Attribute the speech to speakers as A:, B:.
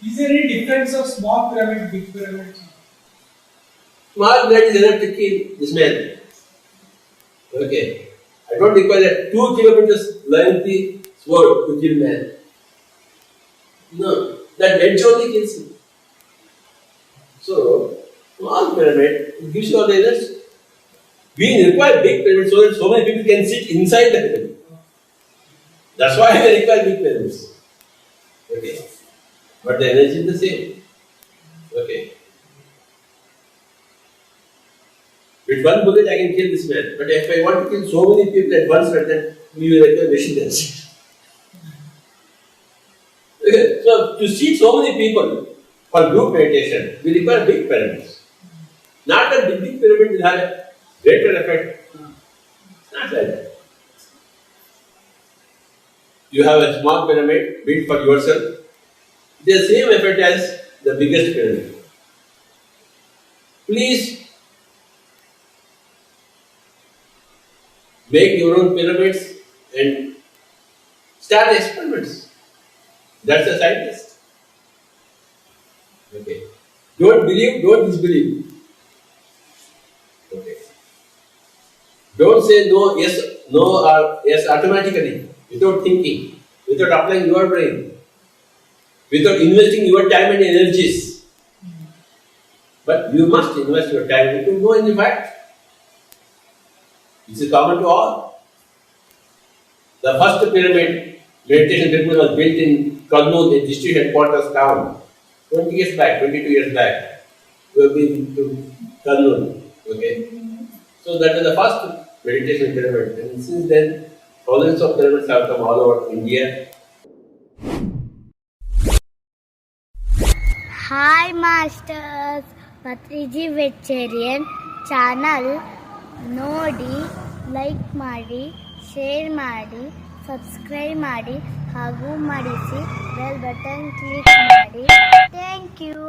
A: Is there any difference of small pyramid, big pyramid?
B: Small pyramid is enough to kill this man. Okay. I don't require a 2 kilometers lengthy sword to kill man. No, that wedge only kills him. So, small pyramid gives you all the energy. We require big pyramid so that so many people can sit inside the pyramid. That's why we require big pyramids. Okay. But the energy is the same. Okay. With one bullet I can kill this man. But if I want to kill so many people at once, then we will require machine guns. Okay. So to see so many people for group meditation, we require big pyramids. Not that the big pyramid will have a greater effect. It's not like that. You have a small pyramid built for yourself. The same effect as the biggest pyramid. Please make your own pyramids and start experiments. That's a scientist. Okay. Don't believe, don't disbelieve. Okay. Don't say no, yes, no, or yes automatically, without thinking, without applying your brain, without investing your time and energies. But you must invest your time to know in the fact. This is common to all. The first pyramid, meditation temple, was built in Kurnool, a district headquarters town, 20 years back, 22 years back. We have been to Kurnool. Okay. So that is the first meditation pyramid. And since then, thousands of pyramids have come all over India.
C: Hi Masters, Patriji Vegetarian channel ನೋಡಿ, like ಮಾಡಿ, share ಮಾಡಿ, subscribe ಮಾಡಿ ಹಾಗೂ ಮಾಡಿಸಿ bell button click ಮಾಡಿ. Thank you.